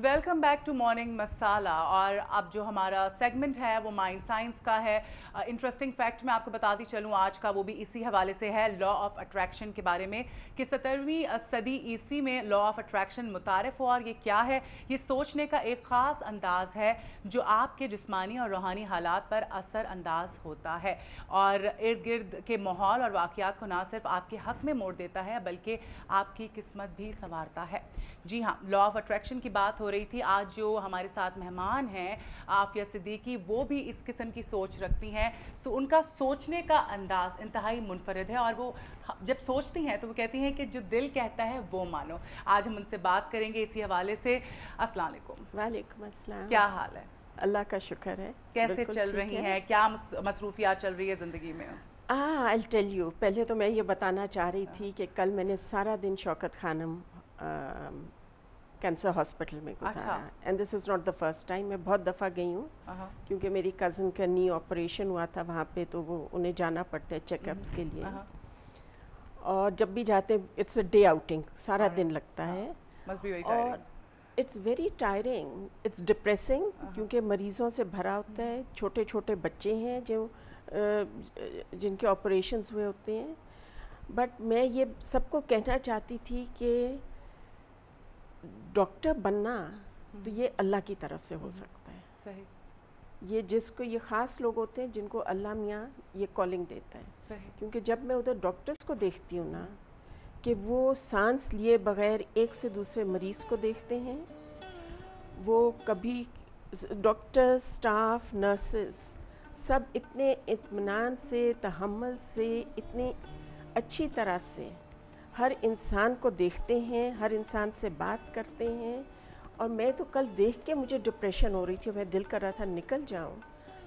Welcome back to morning मसाला। और अब जो हमारा सेगमेंट है वो माइंड साइंस का है। इंटरेस्टिंग फैक्ट मैं आपको बताती चलूँ आज का, वो भी इसी हवाले से है, लॉ ऑफ अट्रैक्शन के बारे में कि 17वीं सदी ईस्वी में लॉ ऑफ अट्रैक्शन मुतारिफ हुआ। और ये क्या है? ये सोचने का एक ख़ास अंदाज़ है जो आपके जिस्मानी और रूहानी हालात पर असर अंदाज होता है और इर्द गिर्द के माहौल और वाक़यात को ना सिर्फ आपके हक़ में मोड़ देता है बल्कि आपकी किस्मत भी संवारता है। जी हाँ, लॉ ऑफ अट्रैक्शन की बात हो रही थी। आज जो हमारे साथ मेहमान हैं आफिया सिद्दीकी, वो भी इस किस्म की सोच रखती हैं। तो उनका सोचने का अंदाज़ इंतहाई मुनफरद है और वो जब सोचती हैं तो वो कहती हैं कि जो दिल कहता है वो मानो। आज हम उनसे बात करेंगे इसी हवाले से। अस्सलाम वालेकुम। वालेकुम अस्सलाम। क्या हाल है? अल्लाह का शुक्र है। कैसे चल रही हैं? क्या मसरूफियात चल रही है ज़िंदगी में? I'll tell you, पहले तो मैं ये बताना चाह रही थी कि कल मैंने सारा दिन शौकत खानम कैंसर हॉस्पिटल में गुजारा। And this is not the first time, मैं बहुत दफ़ा गई हूँ क्योंकि मेरी कज़न का नी ऑपरेशन हुआ था वहाँ पे, तो वो उन्हें जाना पड़ता है चेकअप्स के लिए। और जब भी जाते हैं इट्स अ डे आउटिंग, सारा दिन लगता है और it's very tiring, it's depressing क्योंकि मरीज़ों से भरा होता है। छोटे छोटे बच्चे हैं जो जिनके ऑपरेशंस हुए होते हैं। बट मैं ये सबको कहना चाहती थी कि डॉक्टर बनना तो ये अल्लाह की तरफ से हो सकता है। सही। ये जिसको ये ख़ास लोग होते हैं जिनको अल्लाह मियाँ ये कॉलिंग देता है। सही। क्योंकि जब मैं उधर डॉक्टर्स को देखती हूँ ना कि वो सांस लिए बग़ैर एक से दूसरे मरीज़ को देखते हैं, वो कभी डॉक्टर्स, स्टाफ, नर्सेस सब इतने इत्मीनान से, तहम्मुल से, इतनी अच्छी तरह से हर इंसान को देखते हैं, हर इंसान से बात करते हैं। और मैं तो कल देख के मुझे डिप्रेशन हो रही थी, मैं दिल कर रहा था निकल जाऊं।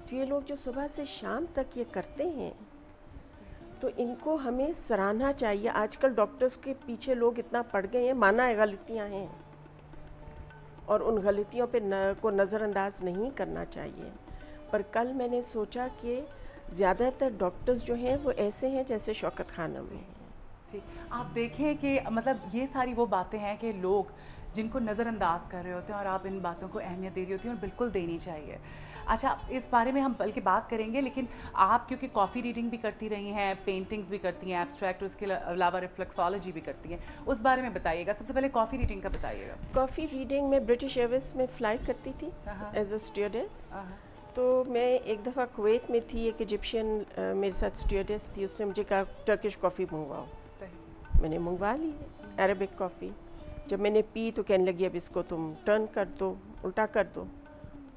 तो ये लोग जो सुबह से शाम तक ये करते हैं तो इनको हमें सराहना चाहिए। आजकल डॉक्टर्स के पीछे लोग इतना पड़ गए हैं, माना है गलतियाँ हैं और उन गलतियों पे को नज़रअंदाज नहीं करना चाहिए। पर कल मैंने सोचा कि ज़्यादातर डॉक्टर्स जो हैं वो ऐसे हैं जैसे शौकत खानम में हैं। जी, आप देखें कि मतलब ये सारी वो बातें हैं कि लोग जिनको नज़रअंदाज कर रहे होते हैं और आप इन बातों को अहमियत दे रही होती हैं और बिल्कुल देनी चाहिए। अच्छा, इस बारे में हम बल्कि बात करेंगे, लेकिन आप क्योंकि कॉफ़ी रीडिंग भी करती रही हैं, पेंटिंग्स भी करती हैं, एब्स्ट्रैक्ट, और उसके अलावा रिफ्लेक्सोलॉजी भी करती हैं, उस बारे में बताइएगा। सबसे पहले कॉफ़ी रीडिंग का बताइएगा। कॉफ़ी रीडिंग में ब्रिटिश एयरवेज में फ़्लाई करती थी एज अ स्टूडेंट्स। तो मैं एक दफ़ा कुवैत में थी, एक इजिप्शियन मेरे साथ स्टूडेंट्स थी, उसने मुझे कहा टर्किश कॉफ़ी मंगवाओ। मैंने मंगवा ली अरबिक कॉफ़ी। जब मैंने पी तो कहने लगी अब इसको तुम टर्न कर दो, उल्टा कर दो।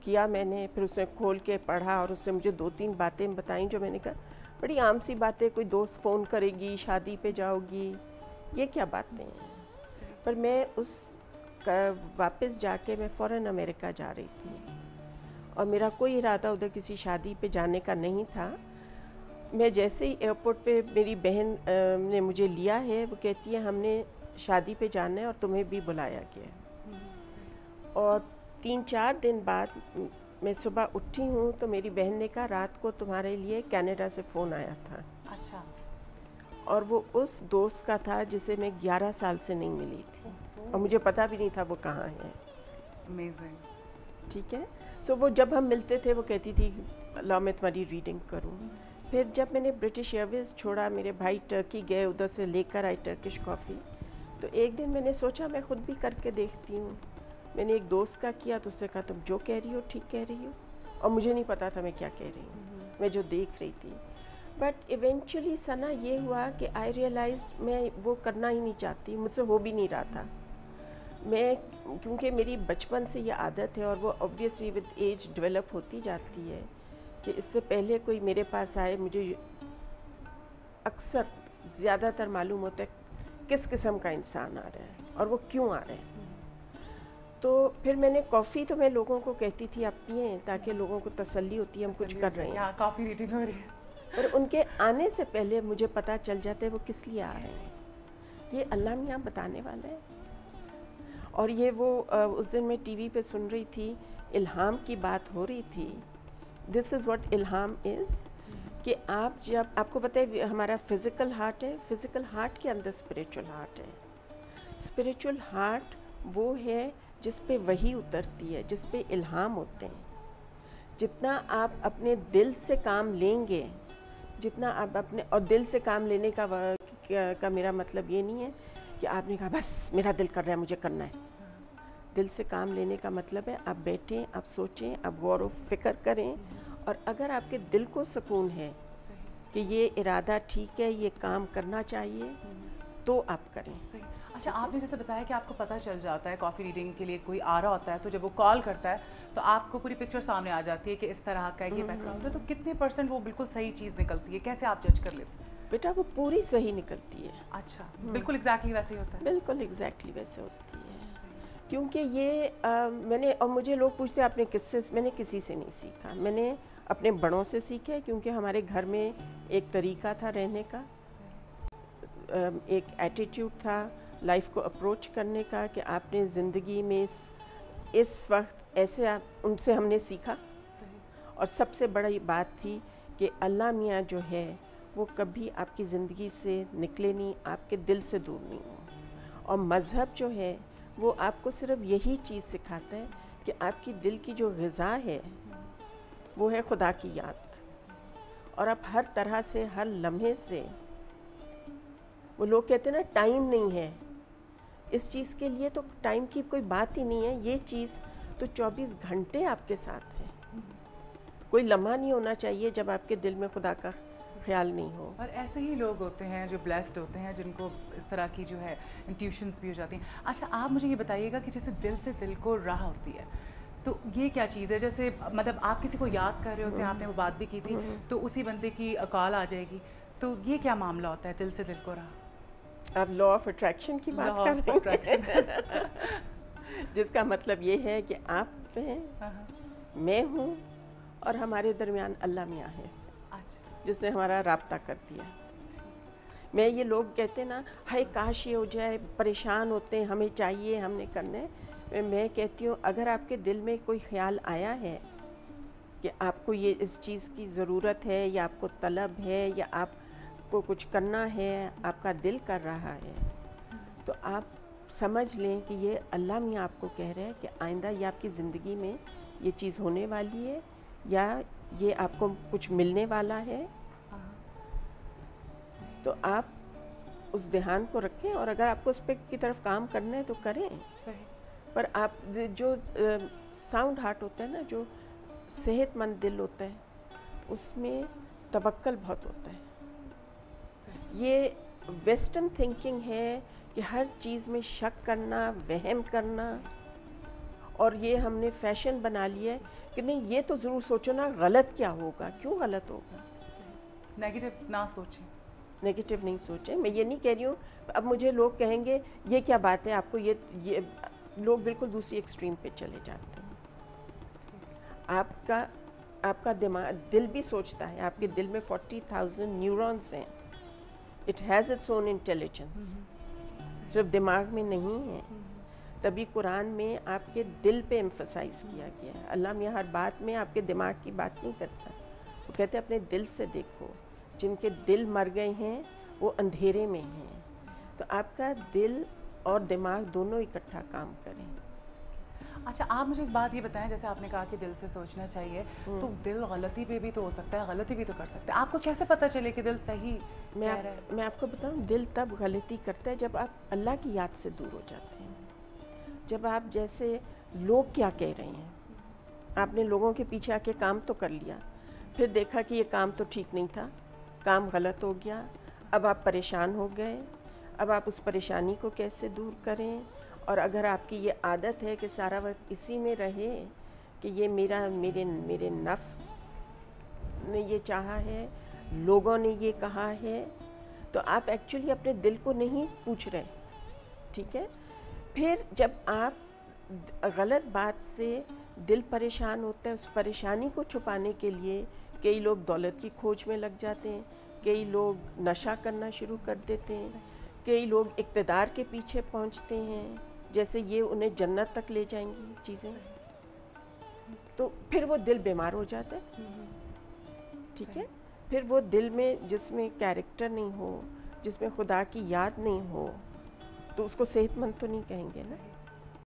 किया मैंने, फिर उसने खोल के पढ़ा और उससे मुझे 2-3 बातें बताई जो मैंने कहा बड़ी आम सी बातें, कोई दोस्त फ़ोन करेगी, शादी पे जाओगी, ये क्या बातें हैं। पर मैं उस वापस जाके मैं फ़ौरन अमेरिका जा रही थी और मेरा कोई इरादा उधर किसी शादी पे जाने का नहीं था। मैं जैसे ही एयरपोर्ट पे मेरी बहन ने मुझे लिया है, वो कहती है हमने शादी पे जाना है और तुम्हें भी बुलाया गया। और 3-4 दिन बाद मैं सुबह उठी हूँ तो मेरी बहन ने कहा रात को तुम्हारे लिए कनाडा से फ़ोन आया था। अच्छा। और वो उस दोस्त का था जिसे मैं 11 साल से नहीं मिली थी और मुझे पता भी नहीं था वो कहाँ है। अमेजिंग। ठीक है। सो वो जब हम मिलते थे वो कहती थी लो मैं तुम्हारी रीडिंग करूँ। फिर जब मैंने ब्रिटिश एयरवेज छोड़ा, मेरे भाई टर्की गए, उधर से लेकर आए टर्किश कॉफ़ी। तो एक दिन मैंने सोचा मैं ख़ुद भी करके देखती हूँ। मैंने एक दोस्त का किया तो उससे कहा तुम जो कह रही हो ठीक कह रही हो, और मुझे नहीं पता था मैं क्या कह रही हूँ, मैं जो देख रही थी। बट इवेंचुअली सना ये हुआ कि आई रियलाइज मैं वो करना ही नहीं चाहती, मुझसे हो भी नहीं रहा था। मैं क्योंकि मेरी बचपन से ये आदत है और वो ऑब्वियसली विद एज डेवलप होती जाती है कि इससे पहले कोई मेरे पास आए मुझे अक्सर ज़्यादातर मालूम होता है किस किस्म का इंसान आ रहा है और वो क्यों आ रहा है। तो फिर मैंने कॉफ़ी तो मैं लोगों को कहती थी आप पिएं ताकि लोगों को तसल्ली होती है हम कुछ कर रहे हैं, कॉफ़ी रीडिंग हो रही है। पर उनके आने से पहले मुझे पता चल जाता है वो किस लिए आ रहे हैं, ये अल्लाह मियाँ बताने वाला है। और ये वो उस दिन मैं टीवी पे सुन रही थी, इल्हाम की बात हो रही थी। दिस इज़ व्हाट इल्हाम इज़ कि आप जब आपको पता है हमारा फिज़िकल हार्ट है, फिज़िकल हार्ट के अंदर स्पिरिचुअल हार्ट है। स्पिरिचुअल हार्ट वो है جس پہ وحی اترتی ہے، جس پہ الہام ہوتے ہیں، جتنا آپ اپنے دل سے کام لیں گے، جتنا آپ اپنے، اور دل سے کام لینے کا میرا مطلب یہ نہیں ہے کہ آپ نے کہا بس میرا دل کر رہا ہے مجھے کرنا ہے. دل سے کام لینے کا مطلب ہے آپ بیٹھیں، آپ سوچیں، آپ غور و فکر کریں، اور اگر آپ کے دل کو سکون ہے کہ یہ ارادہ ٹھیک ہے، یہ کام کرنا چاہیے، تو آپ کریں. اچھا، آپ نے جیسے بتایا کہ آپ کو پتہ چل جاتا ہے کافی ریڈنگ کے لیے کوئی آ رہا ہوتا ہے، تو جب وہ کال کرتا ہے تو آپ کو پوری پکچر سامنے آ جاتی ہے کہ اس طرح کا یہ بیک گراؤنڈ ہے، تو کتنے % وہ بالکل صحیح چیز نکلتی ہے؟ کیسے آپ جج کر لیتے ہیں؟ بیٹا وہ پوری صحیح نکلتی ہے. اچھا، بالکل ایگزیکٹلی ویسے ہی ہوتا ہے. بالکل ایگزیکٹلی ویسے ہوتی ہے، کیونکہ یہ میں نے، اور مجھے لوگ پوچھتے ہیں آپ نے کس سے، میں نے کسی سے نہیں سیکھا، میں نے اپنے بڑوں سے سیکھا ہے، کیونکہ ہمارے گھر میں ایک طریقہ تھا رہنے کا، ایک ایٹیٹیوڈ تھا لائف کو اپروچ کرنے کا کہ آپ نے زندگی میں اس وقت ایسے، ان سے ہم نے سیکھا. اور سب سے بڑی بات تھی کہ اللہ میاں جو ہے وہ کبھی آپ کی زندگی سے نکلے نہیں، آپ کے دل سے دور نہیں ہو. اور مذہب جو ہے وہ آپ کو صرف یہی چیز سکھاتا ہے کہ آپ کی دل کی جو غذا ہے وہ ہے خدا کی یاد، اور آپ ہر طرح سے، ہر لمحے سے، وہ لوگ کہتے ہیں نا ٹائم نہیں ہے، اس چیز کے لیے تو ٹائم کی کوئی بات ہی نہیں ہے. یہ چیز تو 24 گھنٹے آپ کے ساتھ ہے. کوئی لمحہ نہیں ہونا چاہیے جب آپ کے دل میں خدا کا خیال نہیں ہو. اور ایسے ہی لوگ ہوتے ہیں جو بلیسڈ ہوتے ہیں، جن کو اس طرح کی جو ہے انٹیوشنز بھی ہو جاتی ہیں. اچھا، آپ مجھے یہ بتائیے گا کہ جیسے دل سے دل کو راہ ہوتی ہے، تو یہ کیا چیز ہے؟ جیسے مطلب آپ کسی کو یاد کر رہے ہوتے ہیں، آپ نے وہ بات بھی کی تھی، تو اسی بندے کی کال آ جائے گی، تو یہ کیا معاملہ ہوتا ہے دل سے دل کو راہ؟ آپ لا آف اٹریکشن کی بات کر رہے ہیں، جس کا مطلب یہ ہے کہ آپ ہیں، میں ہوں، اور ہمارے درمیان اللہ میاں ہے جس نے ہمارا رابطہ کر دیا. میں یہ لوگ کہتے ہیں نا ہائے کاش یہ ہو جائے، پریشان ہوتے ہیں، ہمیں چاہیے، ہم نے کرنا ہے. میں کہتی ہوں اگر آپ کے دل میں کوئی خیال آیا ہے کہ آپ کو یہ اس چیز کی ضرورت ہے، یا آپ کو طلب ہے، یا آپ کو کچھ کرنا ہے، آپ کا دل کر رہا ہے، تو آپ سمجھ لیں کہ یہ اللہ میاں آپ کو کہہ رہے ہیں کہ آئندہ یہ آپ کی زندگی میں یہ چیز ہونے والی ہے، یا یہ آپ کو کچھ ملنے والا ہے. تو آپ اس دھیان کو رکھیں، اور اگر آپ کو اس پہ کی طرف کام کرنا ہے تو کریں. پر آپ جو ساؤنڈ ہارٹ ہوتا ہے نا، جو صحت مند دل ہوتا ہے، اس میں توکل بہت ہوتا ہے. یہ ویسٹرن تھنکنگ ہے کہ ہر چیز میں شک کرنا، وہم کرنا، اور یہ ہم نے فیشن بنا لیا ہے کہ نہیں یہ تو ضرور سوچو نا غلط کیا ہوگا. کیوں غلط ہوگا؟ نیگیٹو نہ سوچیں، نیگیٹو نہیں سوچیں. میں یہ نہیں کہہ رہی ہوں، اب مجھے لوگ کہیں گے یہ کیا بات ہے، آپ کو یہ لوگ بالکل دوسری ایکسٹریم پہ چلے جاتے ہیں. آپ کا دماغ، دل بھی سوچتا ہے. آپ کے دل میں 40,000 نیورونز ہیں. It has its own intelligence, صرف دماغ میں نہیں ہے. تبھی قرآن میں آپ کے دل پہ ایمفسائز کیا گیا ہے. اللہ میاں ہر بات میں آپ کے دماغ کی بات نہیں کرتا، وہ کہتے ہیں اپنے دل سے دیکھو. جن کے دل مر گئے ہیں وہ اندھیرے میں ہیں. تو آپ کا دل اور دماغ دونوں اکٹھا کام کریں. اچھا، آپ مجھے ایک بات یہ بتائیں، جیسے آپ نے کہا کہ دل سے سوچنا چاہیے، تو دل غلطی پہ بھی تو ہو سکتا ہے، غلطی بھی تو کر سکتا ہے. آپ کو کیسے پتہ چلے کہ دل صحیح کہہ رہا ہے؟ میں آپ کو بتاؤں، دل تب غلطی کرتا ہے جب آپ اللہ کی یاد سے دور ہو جاتے ہیں. جب آپ جیسے لوگ کیا کہہ رہے ہیں، آپ نے لوگوں کے پیچھے آ کے کام تو کر لیا، پھر دیکھا کہ یہ کام تو ٹھیک نہیں تھا، کام غلط ہو گیا، اب آپ پریشان ہو گئے. اب آپ اس پریشانی کو کیسے دور کریں؟ اور اگر آپ کی یہ عادت ہے کہ سارا وقت اسی میں رہے کہ یہ میرے نفس نے یہ چاہا ہے، لوگوں نے یہ کہا ہے، تو آپ ایکچولی اپنے دل کو نہیں پوچھ رہے. ٹھیک ہے؟ پھر جب آپ غلط بات سے دل پریشان ہوتا ہے، اس پریشانی کو چھپانے کے لیے کئی لوگ دولت کی کھوج میں لگ جاتے ہیں، کئی لوگ نشہ کرنا شروع کر دیتے ہیں، کئی لوگ اقتدار کے پیچھے پہنچتے ہیں جیسے یہ انہیں جنت تک لے جائیں گی چیزیں. تو پھر وہ دل بیمار ہو جاتا ہے. ٹھیک ہے؟ پھر وہ دل میں جس میں کیریکٹر نہیں ہو، جس میں خدا کی یاد نہیں ہو، تو اس کو صحت مند تو نہیں کہیں گے نا.